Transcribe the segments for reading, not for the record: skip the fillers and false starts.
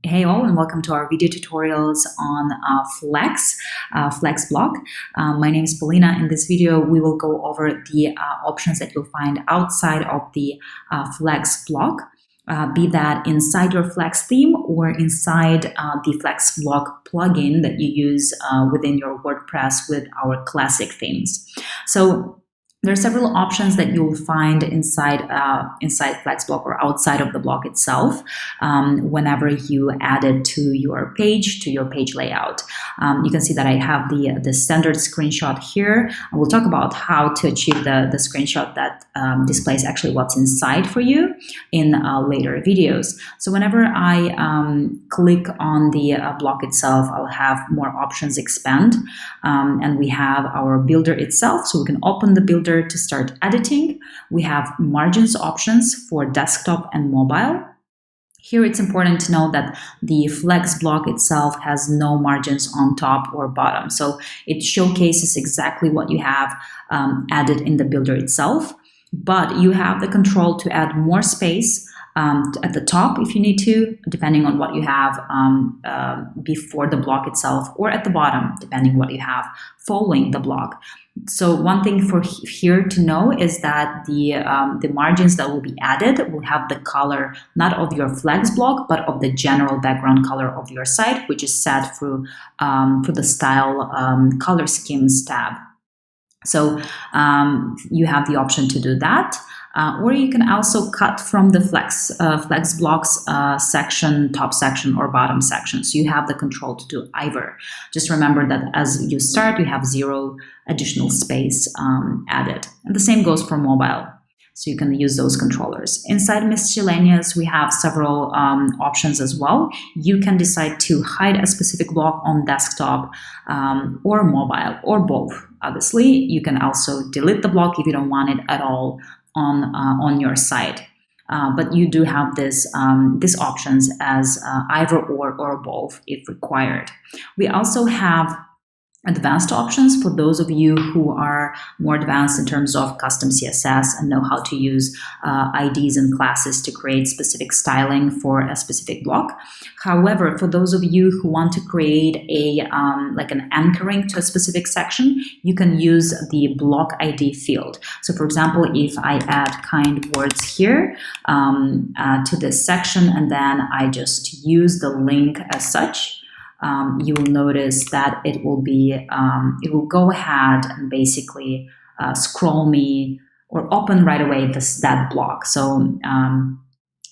Hey all, and welcome to our video tutorials on FlexBlock. My name is Polina. In this video, we will go over the options that you'll find outside of the FlexBlock, be that inside your Flex theme or inside the FlexBlock plugin that you use within your WordPress with our classic themes. So there are several options that you'll find inside FlexBlock or outside of the block itself whenever you add it to your page layout. You can see that I have the standard screenshot here. And we'll talk about how to achieve the screenshot that displays actually what's inside for you in later videos. So whenever I click on the block itself, I'll have more options expand, and we have our builder itself, so we can open the builder to start editing. We have margins options for desktop and mobile. Here it's important to know that the FlexBlock itself has no margins on top or bottom. So it showcases exactly what you have added in the builder itself, but you have the control to add more space at the top if you need to, depending on what you have before the block itself, or at the bottom, depending what you have following the block. So one thing for here to know is that the margins that will be added will have the color not of your FlexBlock, but of the general background color of your site, which is set through the Style Color Schemes tab. So you have the option to do that. Or you can also cut from the FlexBlocks section, top section or bottom section. So you have the control to do either. Just remember that as you start, you have 0 additional space added. And the same goes for mobile. So you can use those controllers. Inside Miscellaneous, we have several options as well. You can decide to hide a specific block on desktop or mobile or both. Obviously, you can also delete the block if you don't want it at all on your site, but you do have these options as either or both if required. We also have advanced options for those of you who are more advanced in terms of custom CSS and know how to use IDs and classes to create specific styling for a specific block. However, for those of you who want to create like an anchoring to a specific section, you can use the block ID field. So for example, if I add kind words here to this section and then I just use the link as such, you will notice that it will go ahead and basically scroll me or open right away that block. So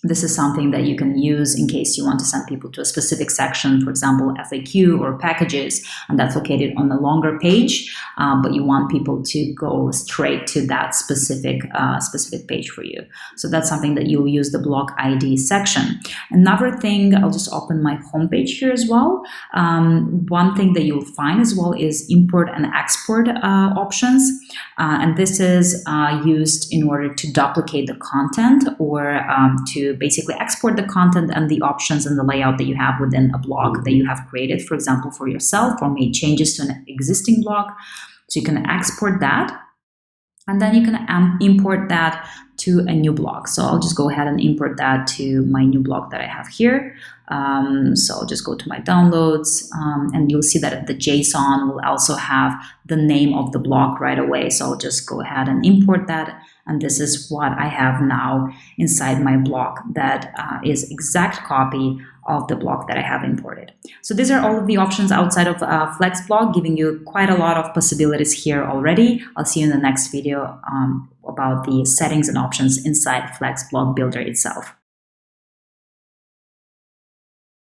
this is something that you can use in case you want to send people to a specific section, for example, FAQ or packages, and that's located on a longer page, but you want people to go straight to that specific page for you. So that's something that you'll use the block ID section. Another thing, I'll just open my homepage here as well. One thing that you'll find as well is import and export options, and this is used in order to duplicate the content or to basically export the content and the options and the layout that you have within a blog that you have created, for example, for yourself, or made changes to an existing blog. So you can export that, and then you can import that to a new blog. So I'll just go ahead and import that to my new blog that I have here. So I'll just go to my downloads, and you'll see that the JSON will also have the name of the blog right away. So I'll just go ahead and import that. And this is what I have now inside my block that is exact copy of the block that I have imported. So these are all of the options outside of FlexBlock, giving you quite a lot of possibilities here already. I'll see you in the next video about the settings and options inside FlexBlock Builder itself.